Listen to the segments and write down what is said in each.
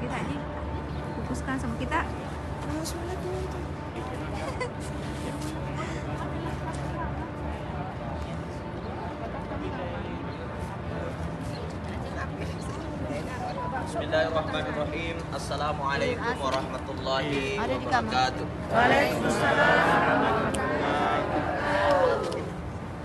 kita aja. Fokuskan sama kita. Bismillahirrahmanirrahim. Assalamualaikum warahmatullahi Ada di kamar. wabarakatuh.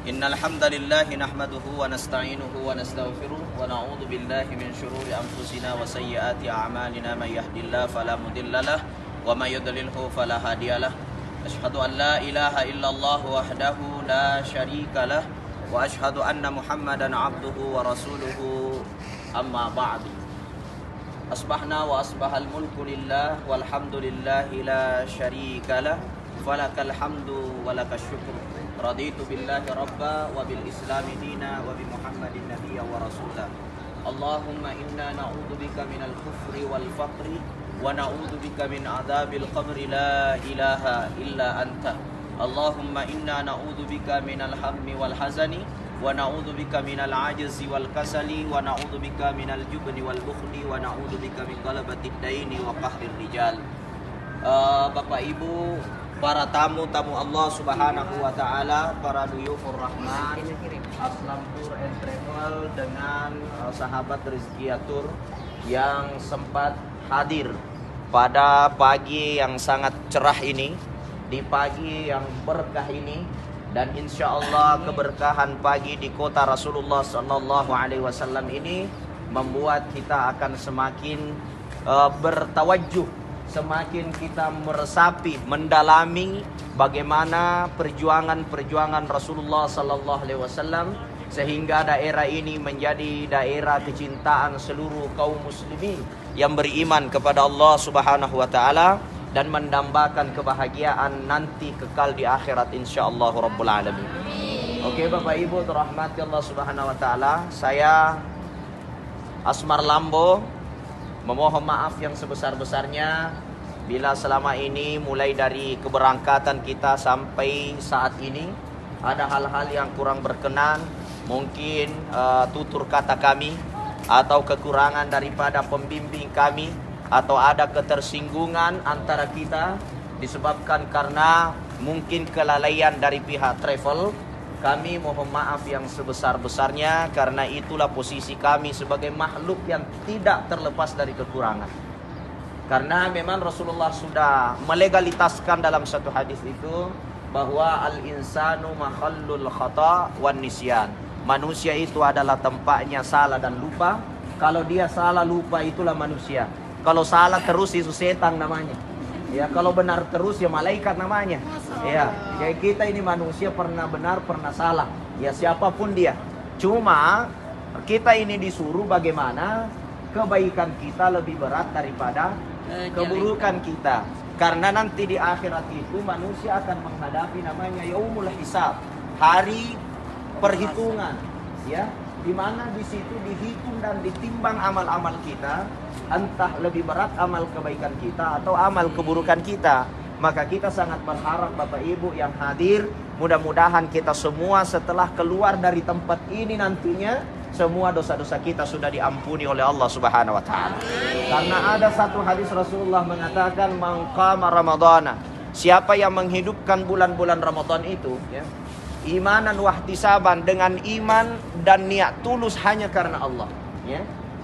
Innal hamdalillah nahmaduhu wa nasta'inuhu wa nastaghfiruh wa na'udzu billahi min shururi anfusina wa sayyiati a'malina may yahdihillahu fala mudhillalah wa may yudlilhu fala hadiyalah. Asyhadu an la ilaha illallah wahdahu la syarikalah wa asyhadu anna Muhammadan 'abduhu wa rasuluhu amma ba'du. Asbahna wa asbahal mulku lillah walhamdulillahi la syarikalah falakal hamdu walakal syukur. Raditu billahi rabba wa bil islami dina wa bi Muhammadin nabiyya wa rasulah. Allahumma inna na'udzubika minal kufri wal faqri wa na'udzubika min adzabil qabri la ilaha illa anta. Allahumma inna na'udzubika minal hammi wal hazani wa na'udzubika minal ajzi wal kasali wa na'udzubika minal jubni wal bukhli wa na'udzubika min galabatid daini wa qahrir rijal. Bapak Ibu, para tamu-tamu Allah Subhanahu wa taala, para duyufur rahman, Aslam Tour and Travel dengan sahabat Rizkiatur yang sempat hadir pada pagi yang sangat cerah ini, di pagi yang berkah ini, dan insya Allah keberkahan pagi di kota Rasulullah Sallallahu Alaihi Wasallam ini membuat kita akan semakin bertawajuh, semakin kita meresapi, mendalami bagaimana perjuangan Rasulullah Sallallahu Alaihi Wasallam sehingga daerah ini menjadi daerah kecintaan seluruh kaum muslimin yang beriman kepada Allah Subhanahu Wa Taala dan mendambakan kebahagiaan nanti kekal di akhirat insyaallah rabbul alamin. Oke Bapak Ibu dirahmati Allah Subhanahu Wa Taala, saya Asmar Lambo memohon maaf yang sebesar-besarnya bila selama ini mulai dari keberangkatan kita sampai saat ini ada hal-hal yang kurang berkenan, mungkin tutur kata kami atau kekurangan daripada pembimbing kami, atau ada ketersinggungan antara kita disebabkan karena mungkin kelalaian dari pihak travel. Kami mohon maaf yang sebesar-besarnya karena itulah posisi kami sebagai makhluk yang tidak terlepas dari kekurangan. Karena memang Rasulullah sudah melegalitaskan dalam satu hadis itu bahwa al-insanu mahallul khata' wan nisyan. Manusia itu adalah tempatnya salah dan lupa. Kalau dia salah lupa itulah manusia. Kalau salah terus itu setan namanya. Ya, kalau benar terus ya malaikat namanya. Ya, kayak kita ini manusia pernah benar, pernah salah. Ya, siapapun dia. Cuma kita ini disuruh bagaimana kebaikan kita lebih berat daripada keburukan kita. Karena nanti di akhirat itu manusia akan menghadapi namanya yaumul hisab, hari perhitungan, ya, di mana di situ dihitung dan ditimbang amal-amal kita, entah lebih berat amal kebaikan kita atau amal keburukan kita. Maka kita sangat berharap Bapak Ibu yang hadir, mudah-mudahan kita semua setelah keluar dari tempat ini nantinya semua dosa-dosa kita sudah diampuni oleh Allah Subhanahu wa taala. Karena ada satu hadis Rasulullah mengatakan man qama ramadhana, siapa yang menghidupkan bulan-bulan Ramadan itu, ya, imanan wahtisaban, dengan iman dan niat tulus hanya karena Allah, ya,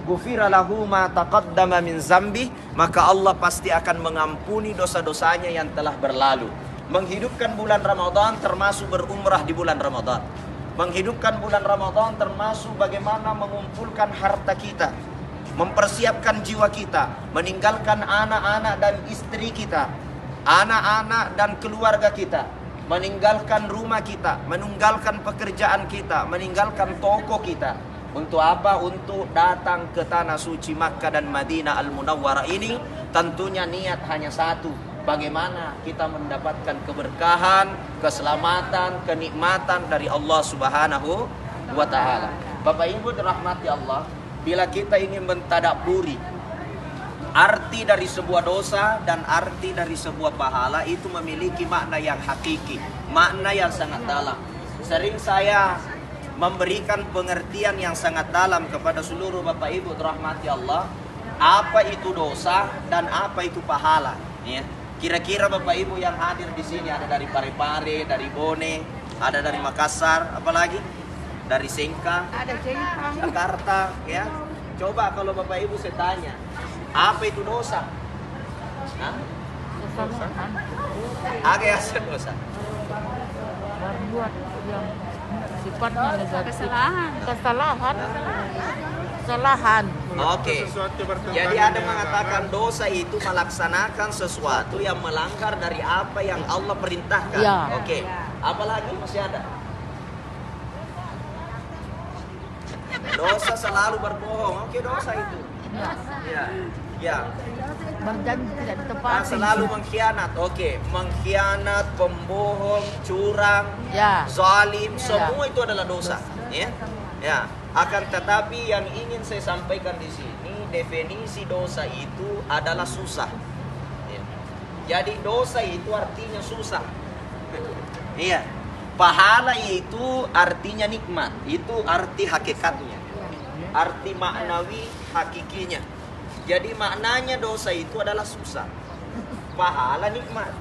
ghufira lahu ma taqaddama min zambi, maka Allah pasti akan mengampuni dosa-dosanya yang telah berlalu. Menghidupkan bulan Ramadan termasuk berumrah di bulan Ramadan. Menghidupkan bulan Ramadan termasuk bagaimana mengumpulkan harta kita, mempersiapkan jiwa kita, meninggalkan anak-anak dan istri kita, anak-anak dan keluarga kita, meninggalkan rumah kita, meninggalkan pekerjaan kita, meninggalkan toko kita. Untuk apa? Untuk datang ke tanah suci Makkah dan Madinah Al-Munawwarah ini. Tentunya niat hanya satu, bagaimana kita mendapatkan keberkahan, keselamatan, kenikmatan dari Allah Subhanahu wa taala. Bapak Ibu dirahmati Allah, bila kita ingin mentadabburi arti dari sebuah dosa dan arti dari sebuah pahala, itu memiliki makna yang hakiki, makna yang sangat dalam. Sering saya memberikan pengertian yang sangat dalam kepada seluruh Bapak Ibu dirahmati Allah apa itu dosa dan apa itu pahala. Ya. Kira-kira Bapak Ibu yang hadir di sini ada dari Parepare, dari Bone, ada dari Makassar, apalagi dari Sengkang, Ada jengkang. Jakarta, ya. Coba kalau Bapak Ibu saya tanya, apa itu dosa? Hah? Kesalahan Apa yang dosa? berbuat yang sifatnya negatif. Kesalahan. Kesalahan. Oke. Jadi ada mengatakan dosa itu melaksanakan sesuatu yang melanggar dari apa yang Allah perintahkan. Ya. Oke. Apalagi masih ada? Dosa selalu berbohong. Oke, dosa itu. Ya. Ya. Ya. Berjanji tidak Ah, ditepati. selalu mengkhianat. Oke, mengkhianat, pembohong, curang, Ya. zalim, semua itu adalah dosa. Ya. Ya. Akan tetapi yang ingin saya sampaikan di sini, definisi dosa itu adalah susah. Ya. Jadi dosa itu artinya susah. Iya. Pahala itu artinya nikmat. Itu arti hakikatnya. Arti maknawi hakikinya. Jadi maknanya dosa itu adalah susah. Pahala nikmat.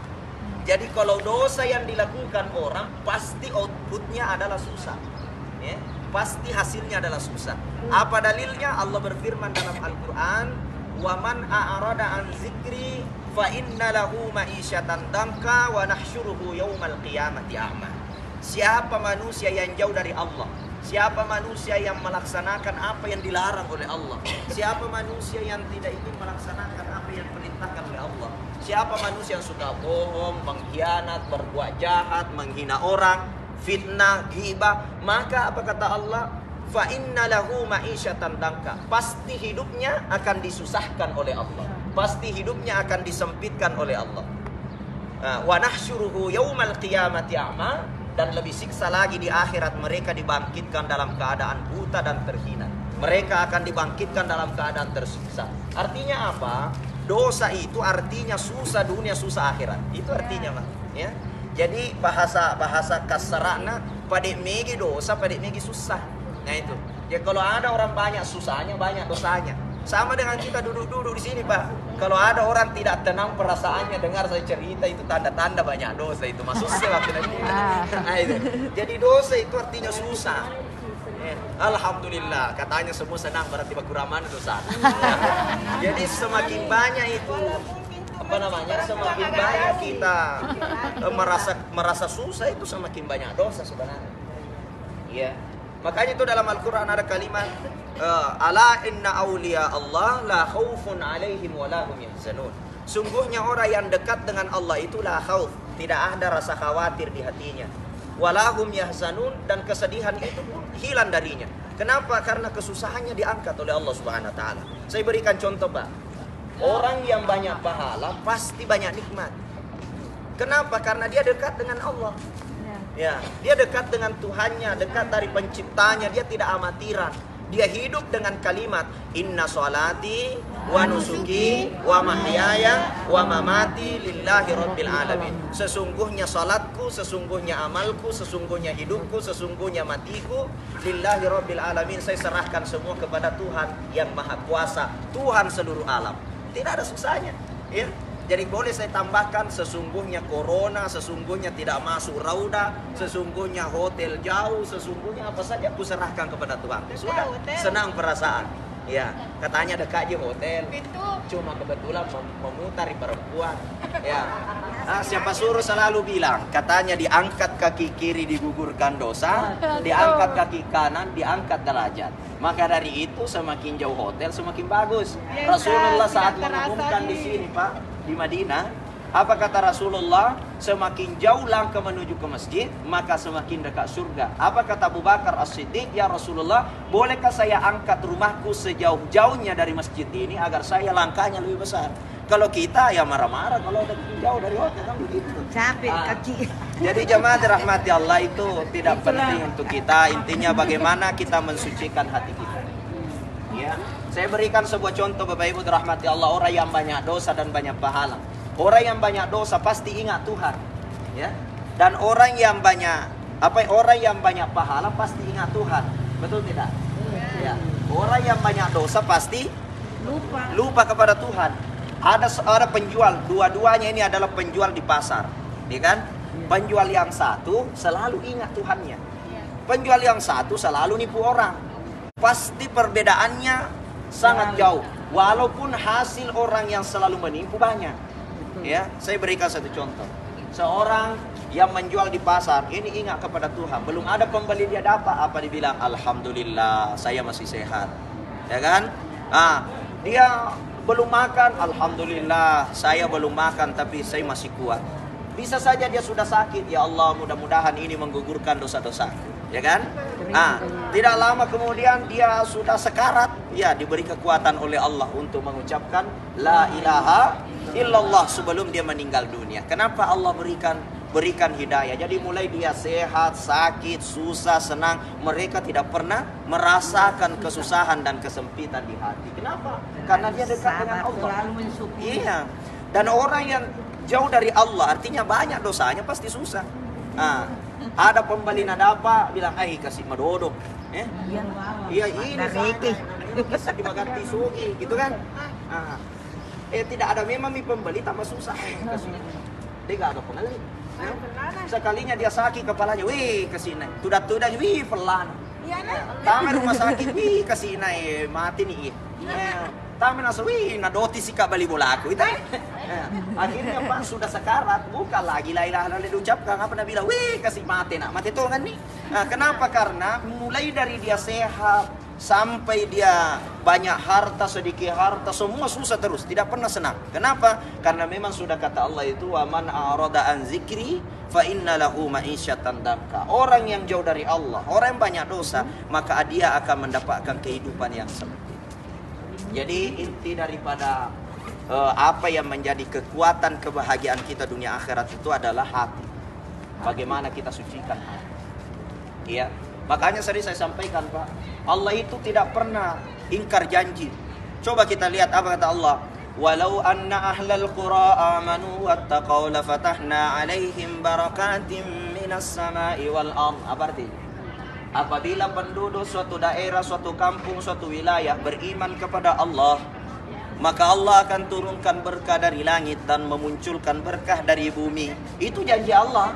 Jadi kalau dosa yang dilakukan orang pasti outputnya adalah susah. Ya. Pasti hasilnya adalah susah. Apa dalilnya? Allah berfirman dalam Al-Quran, وَمَنْ أَعْرَضَ عَنْ ذِكْرِي فَإِنَّ لَهُ مَعِيشَةً ضَنْكًا وَنَحْشُرُهُ يَوْمَ الْقِيَامَةِ أَعْمَى. Siapa manusia yang jauh dari Allah, siapa manusia yang melaksanakan apa yang dilarang oleh Allah, siapa manusia yang tidak ingin melaksanakan apa yang diperintahkan oleh Allah, siapa manusia yang suka bohong, mengkhianat, berbuat jahat, menghina orang, fitnah, ghibah, maka apa kata Allah? Fa inna lahu ma'isyatan danka. Pasti hidupnya akan disusahkan oleh Allah. Pasti hidupnya akan disempitkan oleh Allah. Wa nahsyuruhu yaumal qiyamati a'ma. Dan lebih siksa lagi di akhirat, mereka dibangkitkan dalam keadaan buta dan terhina. Mereka akan dibangkitkan dalam keadaan tersiksa. Artinya apa? Dosa itu artinya susah dunia, susah akhirat. Itu artinya, Mas. Ya. Jadi bahasa kasarana padek megi dosa, padek megi susah. Nah itu. Ya kalau ada orang banyak susahnya, banyak dosanya. Sama dengan kita duduk-duduk di sini, Pak. Kalau ada orang tidak tenang perasaannya dengar saya cerita, itu tanda-tanda banyak dosa itu. Masuk waktu itu. Nah, itu. Jadi dosa itu artinya susah. Alhamdulillah, katanya semua senang berarti bakuraman dosa. Jadi semakin banyak itu semakin banyak kita merasa susah, itu semakin banyak dosa sebenarnya. Iya. Makanya itu dalam Al-Quran ada kalimat ala inna awliya Allah la khawfun alaihim wa la hum yahzanun. Sungguhnya orang yang dekat dengan Allah itu la khauf, tidak ada rasa khawatir di hatinya. Wa la hum yahzanun, dan kesedihan itu pun hilang darinya. Kenapa? Karena kesusahannya diangkat oleh Allah Subhanahu wa taala. Saya berikan contoh, Pak. Orang yang banyak pahala pasti banyak nikmat. Kenapa? Karena dia dekat dengan Allah. Ya, dia dekat dengan Tuhannya, dekat dari penciptanya, dia tidak amatiran. Dia hidup dengan kalimat inna sholati wa nusuki wa mahyaya wa mamati lillahi rabbil alamin. Sesungguhnya salatku, sesungguhnya amalku, sesungguhnya hidupku, sesungguhnya matiku lillahi rabbil alamin. Saya serahkan semua kepada Tuhan yang Maha Kuasa, Tuhan seluruh alam. Tidak ada susahnya, ya. Jadi boleh saya tambahkan, sesungguhnya corona, sesungguhnya tidak masuk rauda, sesungguhnya hotel jauh, sesungguhnya apa saja aku serahkan kepada Tuhan. Sudah, senang perasaan. Ya, katanya dekat aja hotel. Cuma kebetulan memutari perempuan. Ya. Nah, siapa suruh selalu bilang, katanya diangkat kaki kiri digugurkan dosa, diangkat kaki kanan diangkat derajat. Maka dari itu semakin jauh hotel semakin bagus. Rasulullah saat mengumumkan di sini, Pak, di Madinah, apa kata Rasulullah? Semakin jauh langkah menuju ke masjid, maka semakin dekat surga. Apa kata Abu Bakar As-Siddiq? Ya Rasulullah, bolehkah saya angkat rumahku sejauh-jauhnya dari masjid ini agar saya langkahnya lebih besar? Kalau kita ya marah-marah kalau udah jauh dari hotel, kan begitu. Capek kaki. Jadi jemaah dirahmati Allah, itu tidak penting untuk kita. Intinya bagaimana kita mensucikan hati kita. Ya, saya berikan sebuah contoh, Bapak Ibu dirahmati Allah, orang yang banyak dosa dan banyak pahala. Orang yang banyak dosa pasti ingat Tuhan, ya. Dan orang yang banyak pahala pasti ingat Tuhan. Betul tidak? Ya. Orang yang banyak dosa pasti lupa kepada Tuhan. Ada penjual, dua-duanya ini adalah penjual di pasar, ya kan? Penjual yang satu selalu ingat Tuhannya, penjual yang satu selalu nipu orang. Pasti perbedaannya sangat jauh, walaupun hasil orang yang selalu menipu banyak. Ya, saya berikan satu contoh. Seorang yang menjual di pasar ini ingat kepada Tuhan, belum ada pembeli dia dapat, apa dibilang? Alhamdulillah, saya masih sehat, ya kan? Dia belum makan, alhamdulillah, saya belum makan tapi saya masih kuat. Bisa saja dia sudah sakit, ya Allah, mudah-mudahan ini menggugurkan dosa-dosaku, ya kan? Tidak lama kemudian dia sudah sekarat, ya diberi kekuatan oleh Allah untuk mengucapkan la ilaha illallah sebelum dia meninggal dunia. Kenapa Allah berikan hidayah? Jadi mulai dia sehat, sakit, susah, senang, mereka tidak pernah merasakan kesusahan dan kesempitan di hati. Kenapa? Karena dia dekat dengan Allah. Iya. Dan orang yang jauh dari Allah, artinya banyak dosanya, pasti susah. Ada pembeli nadapa bilang, kasih madodok. Iya ini bisa dimakan tisugi, gitu kan? Tidak ada memang pembeli tambah susah. Dia gak ada pembeli. Sekalinya dia sakit kepalanya, wih kesini. Tudah-tudah, wih pelan. Taman rumah sakit, wih kesini, mati nih. Taman asa, wih nadoti sih kak bali bola aku. Akhirnya pas sudah sekarat, bukan lagi la ilaha illallah diucapkan, apa nabi bilang, wih kasih mati nak, mati tuh kan nih. Kenapa? Karena mulai dari dia sehat sampai dia banyak harta, sedikit harta, semua susah terus, tidak pernah senang. Kenapa? Karena memang sudah kata Allah itu, wa man a'rada an zikri fa inna lahu ma'isyatan danka. Orang yang jauh dari Allah, orang yang banyak dosa, maka dia akan mendapatkan kehidupan yang sempit. Jadi inti daripada apa yang menjadi kekuatan kebahagiaan kita dunia akhirat itu adalah hati. Bagaimana kita sucikan hati. Iya. Makanya sering saya sampaikan, Pak, Allah itu tidak pernah ingkar janji. Coba kita lihat apa kata Allah. Walau anna ahlal qura amanu wattaqaw lafatahna alaihim barakatim minas sama'i wal ardh. Apa artinya? Apabila penduduk suatu daerah, suatu kampung, suatu wilayah beriman kepada Allah, maka Allah akan turunkan berkah dari langit dan memunculkan berkah dari bumi. Itu janji Allah.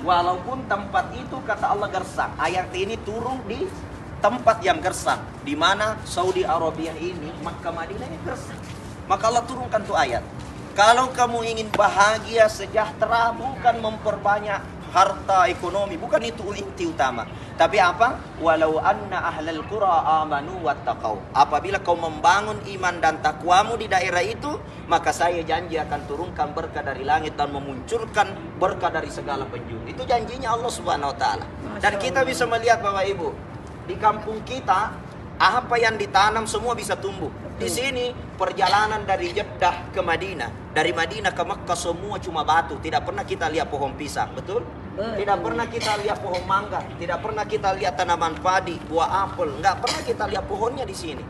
Walaupun tempat itu kata Allah gersang. Ayat ini turun di tempat yang gersang, di mana Saudi Arabia ini, Makkah Madinah ini gersang. Maka Allah turunkan tuh ayat. Kalau kamu ingin bahagia, sejahtera, bukan memperbanyak harta, ekonomi, bukan itu inti utama. Tapi apa? Walau anna ahlal qura amanu wattaqau. Apabila kau membangun iman dan takwamu di daerah itu, maka saya janji akan turunkan berkah dari langit dan memunculkan berkah dari segala penjuru. Itu janjinya Allah Subhanahu wa taala. Dan kita bisa melihat Bapak Ibu, di kampung kita apa yang ditanam semua bisa tumbuh. Di sini perjalanan dari Jeddah ke Madinah, dari Madinah ke Makkah semua cuma batu. Tidak pernah kita lihat pohon pisang, betul? Tidak pernah kita lihat pohon mangga, tidak pernah kita lihat tanaman padi, buah apel, nggak pernah kita lihat pohonnya di sini.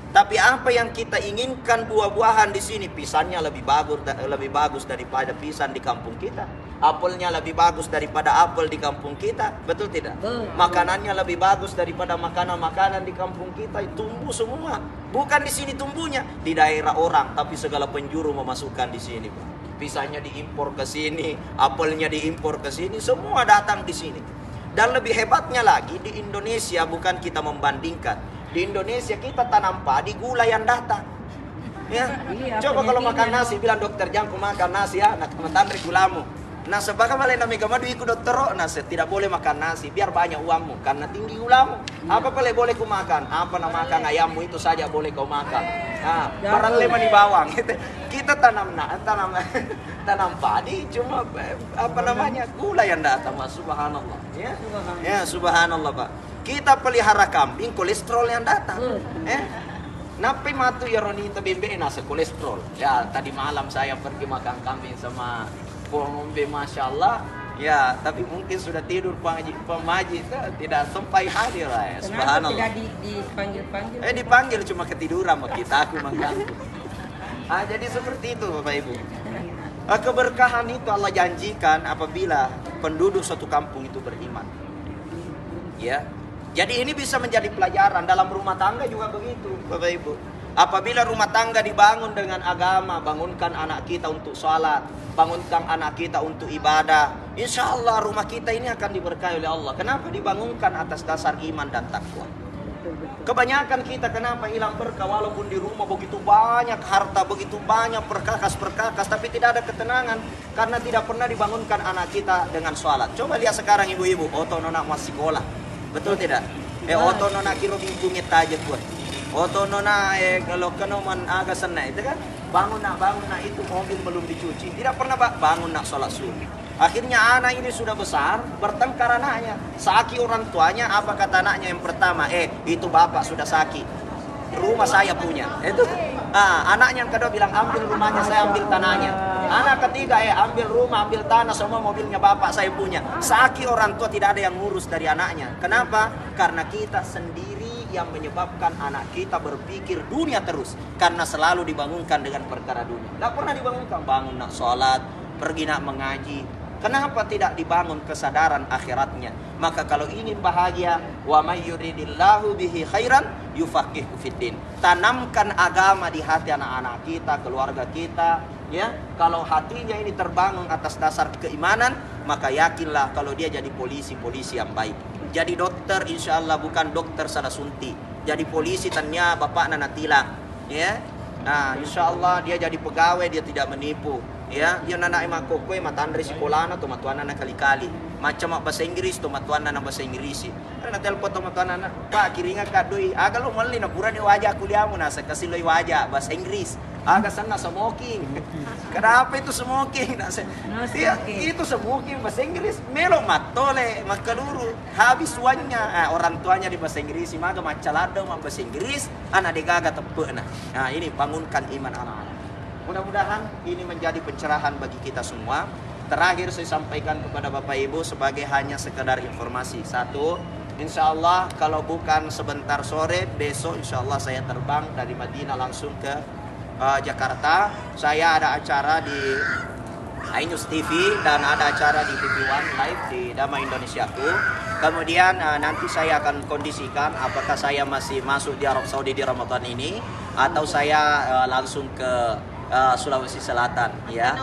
Tapi apa yang kita inginkan buah-buahan di sini, pisangnya lebih bagus daripada pisang di kampung kita. Apelnya lebih bagus daripada apel di kampung kita, betul tidak? Makanannya lebih bagus daripada makanan-makanan di kampung kita. Tumbuh semua, bukan di sini tumbuhnya, di daerah orang, tapi segala penjuru memasukkan di sini, Pak. Pisangnya diimpor ke sini, apelnya diimpor ke sini, semua datang di sini. Dan lebih hebatnya lagi di Indonesia, bukan kita membandingkan. Di Indonesia kita tanam padi, gula yang datang. Ya, coba kalau makan nasi, bilang dokter jangan makan nasi ya, nak mentandri gulamu. Nah, sebagai malena mega madu ikut dokter, nah tidak boleh makan nasi, biar banyak uangmu, karena tinggi gulamu. Apa boleh ku makan? Apa nama makan ayammu itu saja boleh kau makan. Nah, barang lemah di bawang. Kita tanam padi, cuma apa namanya gula yang datang, Mas. Subhanallah. Ya, subhanallah, Pak. Kita pelihara kambing, kolesterol yang datang. Napi matu ya Ronita bembe nasa kolesterol. Ya, tadi malam saya pergi makan kambing sama Pombe, Masya Allah. Ya, tapi mungkin sudah tidur pemaji tidak sampai hadir lah ya. Subhanallah. Kenapa tidak dipanggil-panggil? Dipanggil cuma ketiduran sama kita, aku mengganggu. Jadi seperti itu Bapak Ibu. Keberkahan itu Allah janjikan apabila penduduk suatu kampung itu beriman. Ya. Jadi ini bisa menjadi pelajaran dalam rumah tangga juga begitu Bapak Ibu. Apabila rumah tangga dibangun dengan agama, bangunkan anak kita untuk sholat, bangunkan anak kita untuk ibadah, insya Allah rumah kita ini akan diberkahi oleh Allah. Kenapa dibangunkan atas dasar iman dan takwa? Kebanyakan kita kenapa hilang berkah, walaupun di rumah begitu banyak harta, begitu banyak perkakas, tapi tidak ada ketenangan karena tidak pernah dibangunkan anak kita dengan sholat. Coba lihat sekarang ibu-ibu, oto nona masih sekolah, betul tidak? Oto nona kiro bingkungit aja kuat. Oto nona kalau kenoman agak senai itu kan, bangun nak itu mobil belum dicuci, tidak pernah bangun nak sholat subuh. Akhirnya anak ini sudah besar, bertengkar anaknya. Saki orang tuanya, apa kata anaknya yang pertama? Itu bapak sudah saki. Rumah saya punya. Itu. Anaknya yang kedua bilang, ambil rumahnya, saya ambil tanahnya. Anak ketiga, ambil rumah, ambil tanah, semua mobilnya bapak saya punya. Saki orang tua tidak ada yang ngurus dari anaknya. Kenapa? Karena kita sendiri yang menyebabkan anak kita berpikir dunia terus. Karena selalu dibangunkan dengan perkara dunia. Tidak pernah dibangunkan, bangun nak sholat, pergi nak mengaji. Kenapa tidak dibangun kesadaran akhiratnya? Maka kalau ingin bahagia, wa may yuridillahu bihi khairan yufaqihu fiddin. Tanamkan agama di hati anak-anak kita, keluarga kita, ya. Kalau hatinya ini terbangun atas dasar keimanan, maka yakinlah kalau dia jadi polisi yang baik. Jadi dokter insya Allah bukan dokter salah sunti. Jadi polisi tanya bapak nana tilang, ya. Nah, insya Allah dia jadi pegawai, dia tidak menipu. Ya, dia nana ima kokwe matandre sekolahna to matuana na kali-kali. Macam bahasa Inggris to matuana na bahasa Inggris. Karena telepon to matuana na, Pak kiringa ka doi, aga lo mali na pura ni wajah kuliahmu na sa kasi loy wajah bahasa Inggris. Aga sana smoking. Kenapa itu smoking? Itu smoking bahasa Inggris. Melo matole makaluru habis uangnya. Orang tuanya di bahasa Inggris, maga macalado bahasa Inggris, anak degaga tepeuna. Nah, ini bangunkan iman anak-anak. Mudah-mudahan ini menjadi pencerahan bagi kita semua. Terakhir saya sampaikan kepada Bapak Ibu sebagai hanya sekedar informasi. Satu, insya Allah kalau bukan sebentar sore, besok insya Allah saya terbang dari Madinah langsung ke Jakarta. Saya ada acara di iNews TV dan ada acara di TV One Live di Damai Indonesiaku. Kemudian nanti saya akan kondisikan apakah saya masih masuk di Arab Saudi di Ramadan ini atau saya langsung ke Sulawesi Selatan, ya.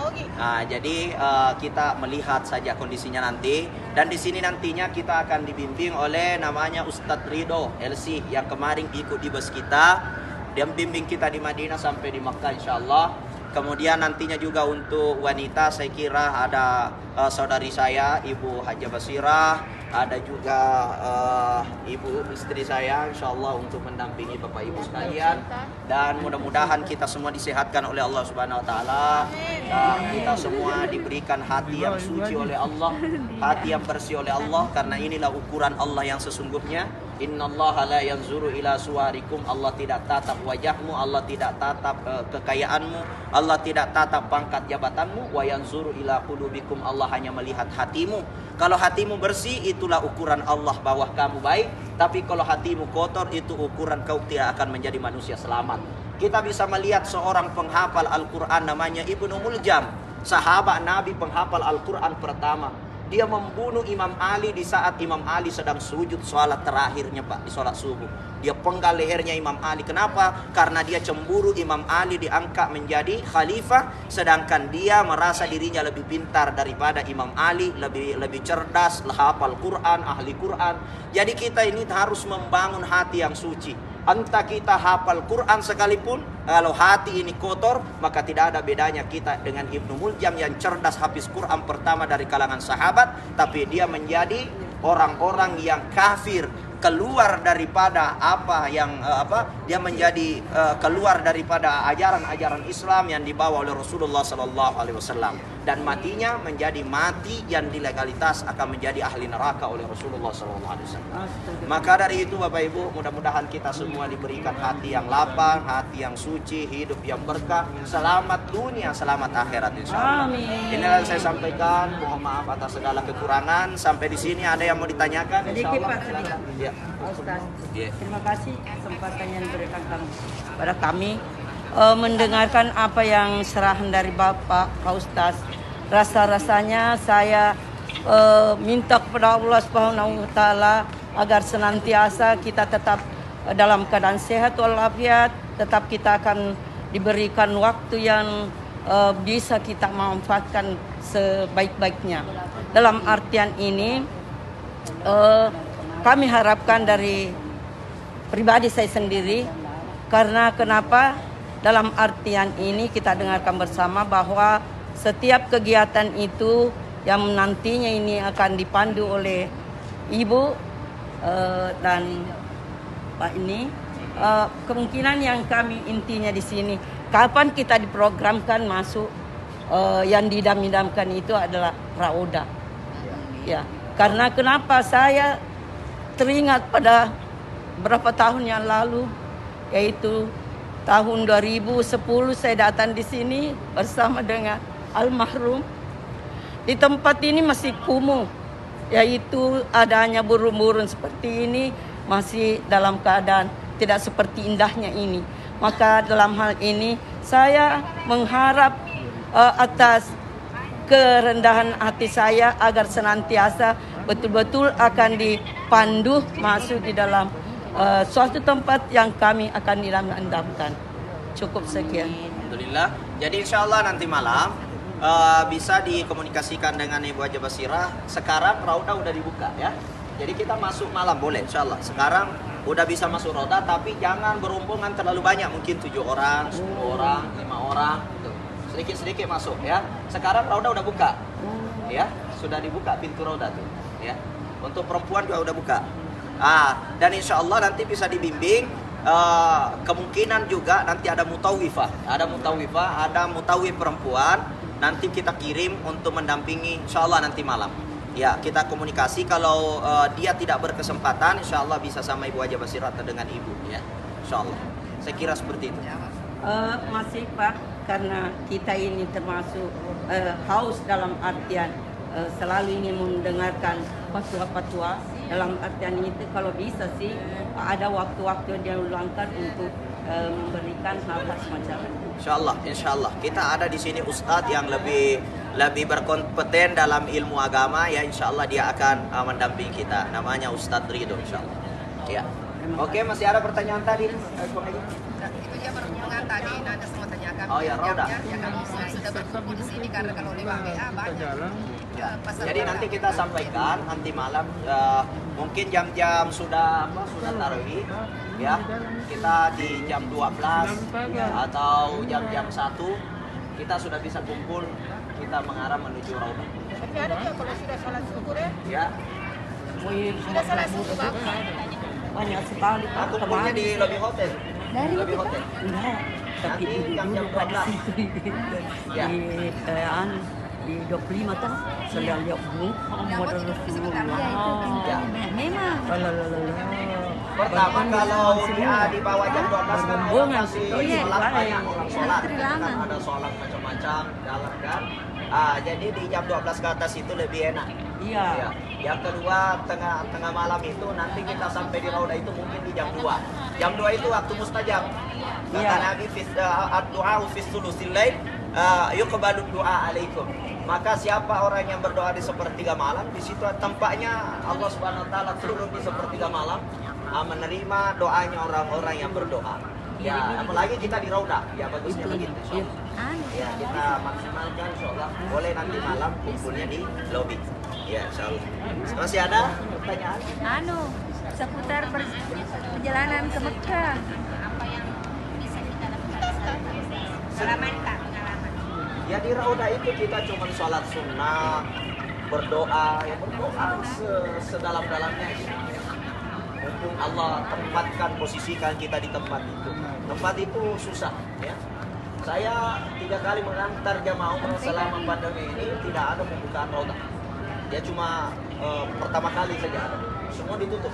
Jadi kita melihat saja kondisinya nanti. Dan di sini nantinya kita akan dibimbing oleh namanya Ustadz Ridho LC yang kemarin ikut di bus kita. Dia membimbing kita di Madinah sampai di Makkah insya Allah. Kemudian nantinya juga untuk wanita saya kira ada saudari saya Ibu Haja Basirah, ada juga ibu istri saya insya Allah untuk mendampingi Bapak Ibu sekalian. Dan mudah-mudahan kita semua disehatkan oleh Allah Subhanahu Wa Taala. Kita semua diberikan hati yang suci oleh Allah, hati yang bersih oleh Allah, karena inilah ukuran Allah yang sesungguhnya. Innallaha la yanzuru ila suwarikum. Allah tidak tatap wajahmu, Allah tidak tatap kekayaanmu, Allah tidak tatap pangkat jabatanmu. Wa yanzuru ila qulubikum. Allah hanya melihat hatimu. Kalau hatimu bersih, itulah ukuran Allah bahwa kamu baik. Tapi kalau hatimu kotor, itu ukuran kau tidak akan menjadi manusia selamat. Kita bisa melihat seorang penghafal Al-Quran namanya Ibnu Muljam, sahabat Nabi penghafal Al-Quran pertama. Dia membunuh Imam Ali di saat Imam Ali sedang sujud sholat terakhirnya Pak, di sholat subuh. Dia penggal lehernya Imam Ali. Kenapa? Karena dia cemburu Imam Ali diangkat menjadi khalifah, sedangkan dia merasa dirinya lebih pintar daripada Imam Ali, lebih cerdas, hafal Quran, ahli Quran. Jadi kita ini harus membangun hati yang suci. Entah kita hafal Quran sekalipun, kalau hati ini kotor, maka tidak ada bedanya kita dengan Ibnu Muljam yang cerdas hafiz Quran pertama dari kalangan sahabat, tapi dia menjadi orang-orang yang kafir, keluar daripada dia menjadi keluar daripada ajaran-ajaran Islam yang dibawa oleh Rasulullah SAW, dan matinya menjadi mati yang dilegalitas akan menjadi ahli neraka oleh Rasulullah SAW. Maka dari itu Bapak Ibu, mudah-mudahan kita semua diberikan hati yang lapang, hati yang suci, hidup yang berkah, selamat dunia, selamat akhirat insyaallah. Inilah yang saya sampaikan. Mohon maaf atas segala kekurangan. Sampai di sini ada yang mau ditanyakan? Sedikit Pak, sedikit. Ya. Ustaz, Ya. terima kasih kesempatan yang diberikan pada kami mendengarkan apa yang serahan dari Bapak, Pak Ustaz. Rasa-rasanya saya minta kepada Allah Subhanahu wa taala agar senantiasa kita tetap dalam keadaan sehat walafiat, tetap kita akan diberikan waktu yang bisa kita manfaatkan sebaik-baiknya. Dalam artian ini kami harapkan dari pribadi saya sendiri, karena kenapa? Dalam artian ini kita dengarkan bersama bahwa setiap kegiatan itu yang nantinya ini akan dipandu oleh Ibu dan Pak ini, kemungkinan yang kami intinya di sini, kapan kita diprogramkan masuk, yang didam-damkan itu adalah Rauda. Ya, karena kenapa saya teringat pada berapa tahun yang lalu, yaitu tahun 2010 saya datang di sini bersama dengan almarhum. Di tempat ini masih kumuh, yaitu adanya burung-burung seperti ini masih dalam keadaan tidak seperti indahnya ini. Maka dalam hal ini saya mengharap atas kerendahan hati saya agar senantiasa betul-betul akan dipandu masuk di dalam suatu tempat yang kami akan idam-idamkan. Cukup sekian. Alhamdulillah. Jadi insya Allah nanti malam bisa dikomunikasikan dengan Ibu Haja Basirah. Sekarang Rauda udah dibuka ya. Jadi kita masuk malam boleh insya Allah. Sekarang udah bisa masuk Rauda, tapi jangan berombongan terlalu banyak. Mungkin 7 orang, 10 orang, 5 orang gitu. Sedikit-sedikit masuk ya. Sekarang Rauda udah buka. Ya, sudah dibuka pintu Rauda tuh ya. Untuk perempuan juga udah buka. Dan insya Allah nanti bisa dibimbing. Kemungkinan juga nanti ada mutawifah, ada mutawif perempuan. Nanti kita kirim untuk mendampingi insya Allah nanti malam. Ya, kita komunikasi kalau dia tidak berkesempatan, insya Allah bisa sama Ibu Haja Basirah atau dengan Ibu ya. Insya Allah. Saya kira seperti itu. Masih Pak, karena kita ini termasuk haus dalam artian selalu ingin mendengarkan fatwa-fatwa. Dalam artian itu kalau bisa sih ada waktu-waktu yang diulangkan untuk memberikan hal-hal semacam itu. Insya Allah kita ada di sini ustadz yang lebih berkompeten dalam ilmu agama ya. Insya Allah dia akan mendampingi kita. Namanya Ustadz Ridho insya Allah. Ya. Oke, masih ada pertanyaan tadi? Itu dia perhubungan tadi Nanda semua tanyakan. Oh ya, Rauda. Ya kami sudah berkumpul di sini karena kalau lewat WA banyak. Jadi nanti kita sampaikan nanti malam mungkin jam-jam sudah tarawih ya. Kita di jam 12 atau jam-jam 1 kita sudah bisa kumpul, kita mengarah menuju Rauda. Tapi ada juga kalau sudah sholat subuh ya? Ya. Sudah sholat subuh Bapak. Banyak sekali Pak. Aku kumpulnya di lobby hotel. Dari lobby hotel. Enggak, tapi Nanti jam 12. Ya. Di 25 kan sedang lihat Muhammad Rasulullah. Ya. Memang. Pertama kalau dia di bawah jam 12 kan orang masih sholat banyak orang sholat. Kan ada sholat macam-macam dalam kan. Jadi di jam 12 ke atas itu lebih enak. Iya. Ya. Yang kedua tengah malam itu nanti kita sampai di Rauda itu mungkin di jam 2. Jam 2 itu waktu mustajab. Kata Nabi doa fi sulusil lail yuqbalu doa alaikum. Maka siapa orang yang berdoa di sepertiga malam, di situ tempatnya Allah Subhanahu wa taala turun di sepertiga malam menerima doanya orang-orang yang berdoa. Ya, apalagi kita di Rauda. Ya bagusnya begitu. Ya, kita maksimalkan insyaallah. Boleh nanti malam kumpulnya di lobby. Ya, insyaallah. Masih ada pertanyaan? Seputar perjalanan ke Mekah. Apa yang bisa kita lakukan? Pengalaman Kak, pengalaman. Ya di Rauda itu kita cuma sholat sunnah, berdoa, ya berdoa sedalam-dalamnya. Mumpung Allah tempatkan, posisikan kita di tempat itu. Tempat itu susah, ya. Saya 3 kali mengantar jamaah umrah selama pandemi ini tidak ada pembukaan Rauda. Dia cuma pertama kali saja ada. Semua ditutup.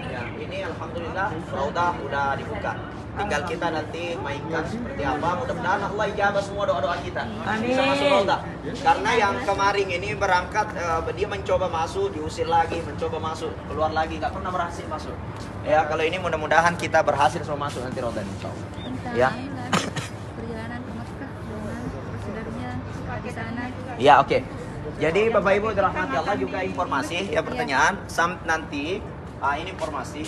Ya, ini alhamdulillah Rauda udah dibuka. Tinggal kita nanti mainkan seperti apa. Mudah-mudahan Allah ijabah semua doa-doa kita. Bisa masuk Rauda. Karena yang kemarin ini berangkat dia mencoba masuk, diusir lagi, mencoba masuk, keluar lagi, nggak pernah berhasil masuk. Ya, kalau ini mudah-mudahan kita berhasil semua masuk nanti Rauda insyaallah. Ya. Perjalanan ke Mekah, prosedurnya di sana. Ya, oke. Jadi Bapak Ibu dirahmati Allah juga informasi ya pertanyaan nanti ini informasi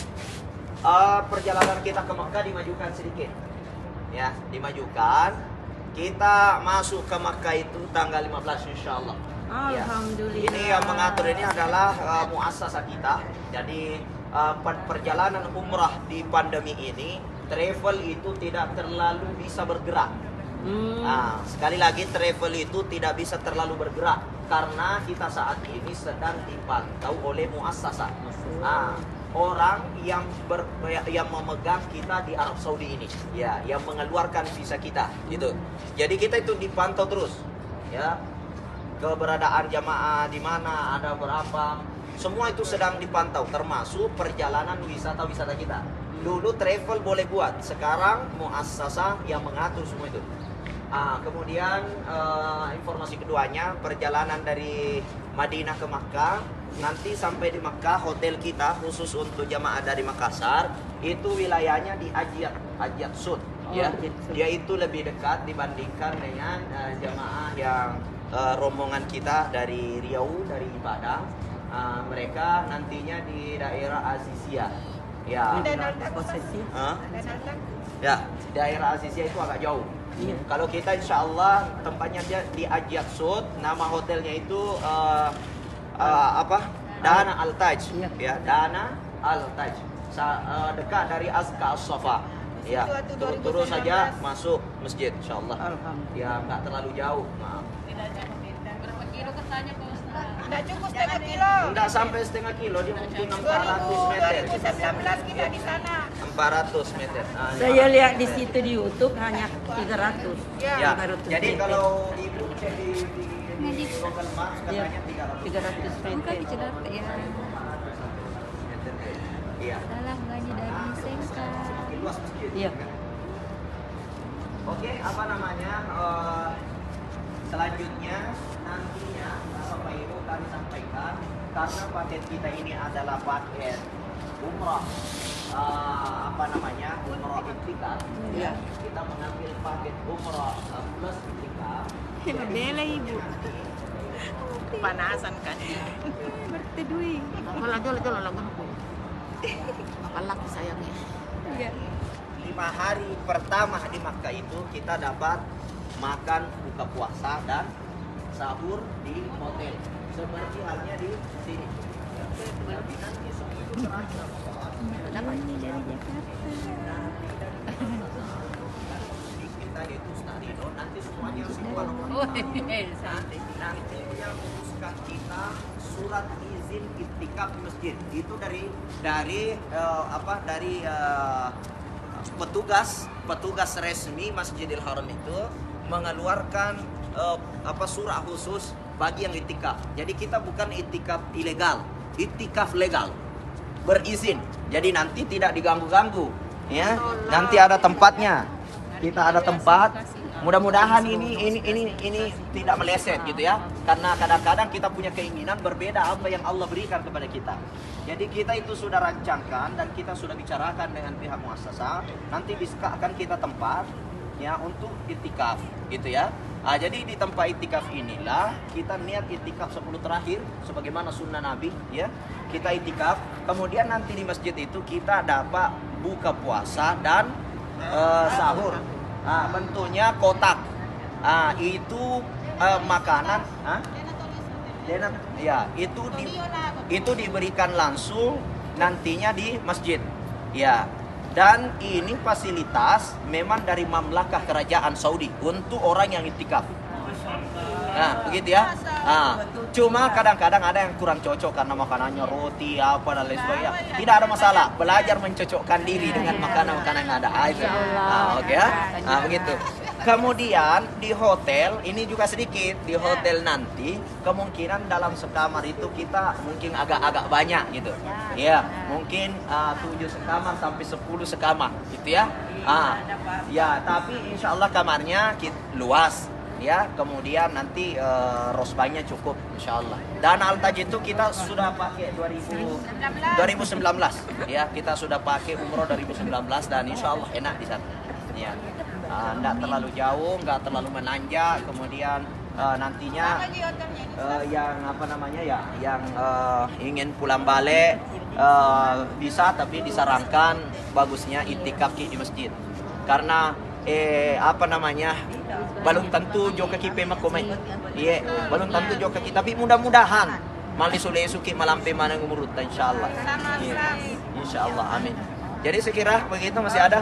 perjalanan kita ke Mekah dimajukan sedikit. Ya, dimajukan. Kita masuk ke Mekah itu tanggal 15 insyaallah. Ya. Alhamdulillah. Ini yang mengatur ini adalah muassasah kita. Jadi perjalanan umrah di pandemi ini, travel itu tidak terlalu bisa bergerak. Sekali lagi travel itu tidak bisa terlalu bergerak karena kita saat ini sedang dipantau oleh muassasah. Orang yang memegang kita di Arab Saudi ini, ya, yang mengeluarkan visa kita, gitu. Jadi kita itu dipantau terus, ya. Keberadaan jamaah di mana, ada berapa, semua itu sedang dipantau, termasuk perjalanan wisata-wisata kita. Dulu travel boleh buat, sekarang muassasah yang mengatur semua itu. Kemudian informasi keduanya, perjalanan dari Madinah ke Makkah, nanti sampai di Makkah, hotel kita khusus untuk jamaah dari Makassar itu wilayahnya di Ajiat Sud, ya. Dia itu lebih dekat dibandingkan dengan jamaah yang rombongan kita dari Riau, dari Padang. Mereka nantinya di daerah Azizia, ya. Ya, daerah Azizia itu agak jauh. Kalau kita insya Allah tempatnya dia di Ajiat Sud, nama hotelnya itu Dana Al-Taj, ya, Dana Al-Taj, dekat dari Azka As-Safa, ya. Terus saja masuk masjid insyaallah. Ya, nggak terlalu jauh, maaf. Berapa kilo katanya Pak Ustaz? Tidak cukup setengah kilo. Enggak sampai setengah kilo, dia mungkin 400 meter. 2019 kita di sana. 400 meter. Saya lihat di situ di YouTube hanya 300. Ya, 300 jadi meter. kalau ibu cek di Google Maps Ya, katanya 300 300 Bukan meter. di Cedate ya. meter. Iya. Salah gaji dari Sengka. Luas masjid. Iya. Oke, apa namanya? Selanjutnya nantinya Bapak Ibu kami sampaikan, karena paket kita ini adalah paket umrah, umrah iktikaf. Iya. Kita mengambil paket umrah plus iktikaf. Bela ibu. Kepanasan kan. Berteduh. Kalau jual lagu. Apalagi sayangnya. Iya. 5 hari pertama di Makkah itu kita dapat makan buka puasa dan sahur di hotel seperti halnya di sini. Tapi nanti sebelum terakhir Ini dari Jakarta. kita itu Starino, nanti semuanya semua nomor nanti yang uruskan kita surat izin iktikaf di masjid itu dari petugas resmi Masjidil Haram itu mengeluarkan surat khusus bagi yang iktikaf. Jadi kita bukan iktikaf ilegal, iktikaf legal, berizin. Jadi nanti tidak diganggu-ganggu, ya. Nanti ada tempatnya. Kita ada tempat. Mudah-mudahan ini tidak meleset gitu ya. Karena kadang-kadang kita punya keinginan berbeda apa yang Allah berikan kepada kita. Jadi kita itu sudah rancangkan dan kita sudah bicarakan dengan pihak muassasah. Nanti akan kita tempat ya untuk iktikaf gitu ya. Jadi di tempat iktikaf inilah kita niat iktikaf 10 terakhir sebagaimana sunnah Nabi ya. Kita iktikaf, kemudian nanti di masjid itu kita dapat buka puasa dan sahur. Bentuknya kotak. Itu makanan, ya, itu diberikan langsung nantinya di masjid. Ya. Dan ini fasilitas memang dari mamlakah kerajaan Saudi untuk orang yang iktikaf. Nah, begitu ya. Cuma kadang-kadang ada yang kurang cocok karena makanannya roti apa dan lain sebagainya. Tidak ada masalah. Belajar mencocokkan diri dengan makanan-makanan yang ada. Oke ya. Begitu. Kemudian di hotel ini juga sedikit. Di hotel nanti kemungkinan dalam sekamar itu kita mungkin agak-agak banyak gitu. Ya, mungkin 7 sekamar sampai 10 sekamar gitu ya. Ya, tapi insya Allah kamarnya luas. Ya, kemudian nanti rosbanya cukup insyaallah. Dan Al-Taj itu kita sudah pakai 2019. Ya, kita sudah pakai umroh 2019 dan insyaallah enak di sana. Ya. Enggak terlalu jauh, enggak terlalu menanjak, kemudian nantinya yang apa namanya ya, yang ingin pulang balik bisa, tapi disarankan bagusnya itikaf di masjid, karena apa namanya, belum tentu joka kipe makomai, iya belum tentu joka kita, tapi mudah-mudahan mali sule suki malampe mana ngumurut, insyaallah, iya, insyaallah, amin. Jadi sekira begitu, masih ada.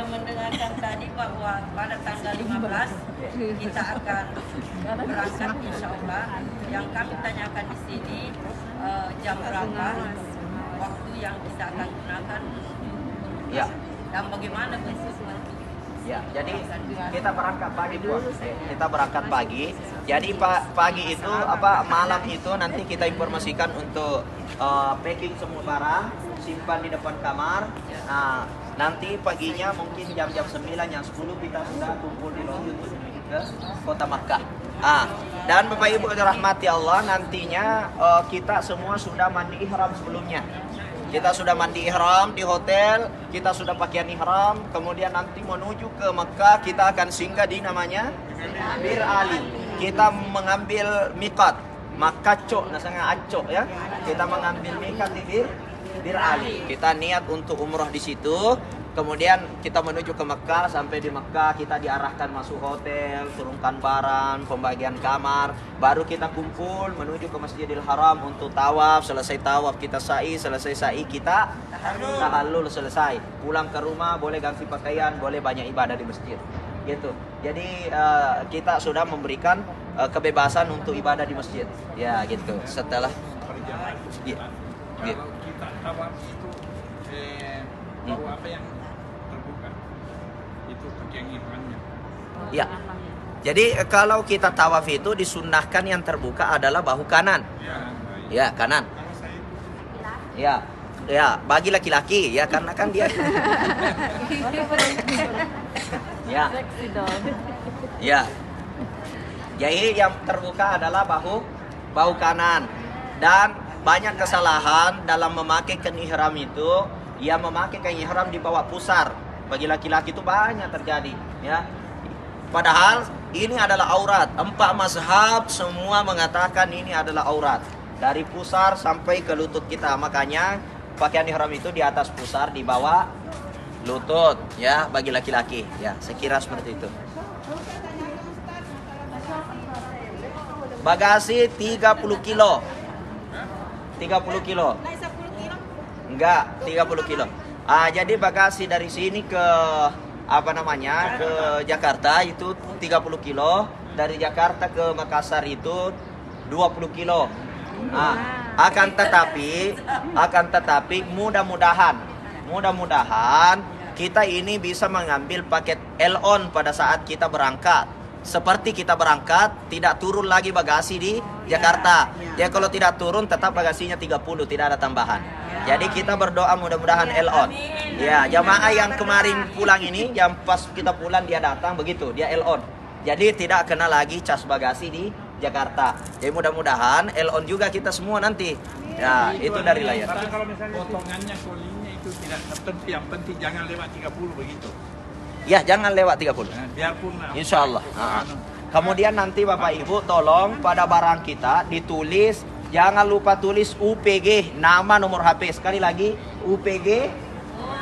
Mendengarkan tadi bahwa pada tanggal 15 kita akan berangkat insya Allah. Yang kami tanyakan di sini jam berapa, waktu yang kita akan gunakan, Ya. dan bagaimana bentuk Ya, jadi kita berangkat pagi, Bu. Kita berangkat pagi. Jadi pagi itu apa, malam itu nanti kita informasikan untuk packing semua barang, simpan di depan kamar. Nah, nanti paginya mungkin jam-jam 9, jam 10 kita sudah kumpul di lobby untuk menuju ke kota Makkah. Dan Bapak Ibu dirahmati Allah, nantinya kita semua sudah mandi ihram sebelumnya. Kita sudah mandi ihram di hotel, kita sudah pakaian ihram, kemudian nanti menuju ke Mekah, kita akan singgah di namanya Bir Ali. Kita mengambil miqat, makaco, nasanya aco ya. Kita mengambil miqat di Bir Ali. Kita niat untuk umroh di situ. Kemudian kita menuju ke Mekah, sampai di Mekah kita diarahkan masuk hotel, turunkan barang, pembagian kamar, baru kita kumpul menuju ke Masjidil Haram untuk tawaf. Selesai tawaf kita sa'i, selesai sa'i kita tahallul, selesai. Pulang ke rumah, boleh ganti pakaian, boleh banyak ibadah di masjid. Gitu. Jadi kita sudah memberikan kebebasan untuk ibadah di masjid. Ya, gitu. Setelah ya. Kalau kita tawaf itu bau apa yang terbuka? Itu pakaian ihramnya. Ya. Jadi kalau kita tawaf itu disunnahkan yang terbuka adalah bahu kanan. Ya, kanan. Ya. Ya, bagi laki-laki ya, karena kan dia ya. Ya. Jadi yang terbuka adalah bahu kanan. Dan banyak kesalahan dalam memakai kain ihram itu, yang memakai kain ihram di bawah pusar. Bagi laki-laki itu banyak terjadi, ya. Padahal ini adalah aurat. 4 mazhab semua mengatakan ini adalah aurat. Dari pusar sampai ke lutut kita. Makanya pakaian ihram itu di atas pusar, di bawah lutut, ya, bagi laki-laki. Ya, saya kira seperti itu. Bagasi 30 kilo. 30 kilo. Enggak, 30 kilo. Jadi bagasi dari sini ke apa namanya, ke Jakarta itu 30 kilo. Dari Jakarta ke Makassar itu 20 kilo. Akan tetapi mudah-mudahan kita ini bisa mengambil paket L-on pada saat kita berangkat. Seperti kita berangkat, tidak turun lagi bagasi di Jakarta. Ya, kalau tidak turun tetap bagasinya 30, tidak ada tambahan. Jadi kita berdoa mudah-mudahan L-on. Ya, jamaah yang kemarin pulang ini, yang pas kita pulang dia datang begitu, dia L-on. Jadi tidak kena lagi cas bagasi di Jakarta. Jadi mudah-mudahan L-on juga kita semua nanti. Ya, itu dari layar. Tapi kalau misalnya potongannya kolingnya itu tidak tertentu, yang penting jangan lewat 30 begitu. Ya, jangan lewat 30. Biarpun Insya Allah. Kemudian nanti Bapak Ibu tolong pada barang kita ditulis, jangan lupa tulis UPG, nama nomor HP. Sekali lagi, UPG,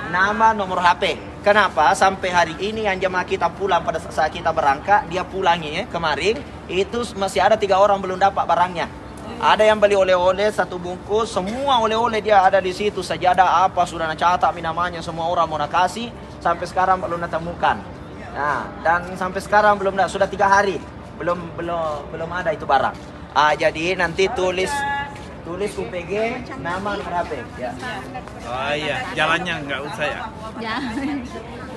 nama nomor HP. Kenapa? Sampai hari ini yang jemaah kita pulang pada saat kita berangkat, dia pulangnya kemarin, itu masih ada 3 orang belum dapat barangnya. Ada yang beli oleh-oleh 1 bungkus, semua oleh-oleh dia ada di situ. Sajadah apa sudah catat namanya, semua orang mau kasih. Sampai sekarang belum ditemukan. Nah, dan sampai sekarang belum ada, sudah 3 hari belum ada itu barang. Jadi nanti tulis UPG, nama nomor HP. Ya. Oh iya, jalannya nggak usah ya.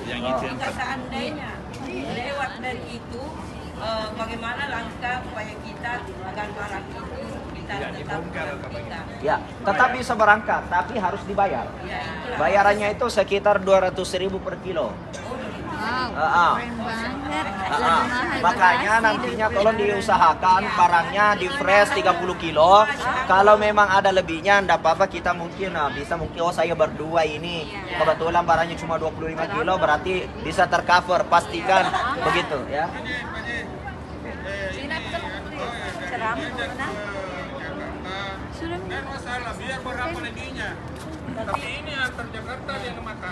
Yang itu yang penting. Seandainya lewat dari itu, bagaimana langkah upaya kita agar barang itu kita Tidak tetap dibongkar atau kita. Ya, tetap bisa berangkat, tapi harus dibayar. Bayarannya itu sekitar 200.000 per kilo. Wow, keren banget. Makanya nantinya tolong diusahakan barangnya di fresh 30 kilo. Kalau memang ada lebihnya, enggak apa-apa, kita mungkin saya berdua ini kebetulan barangnya cuma 25 kilo, berarti bisa tercover, pastikan begitu ya. Ram, mana? Sudah Kan masalah biar berapa leginya. Tapi ini antar Jakarta yang Makassar.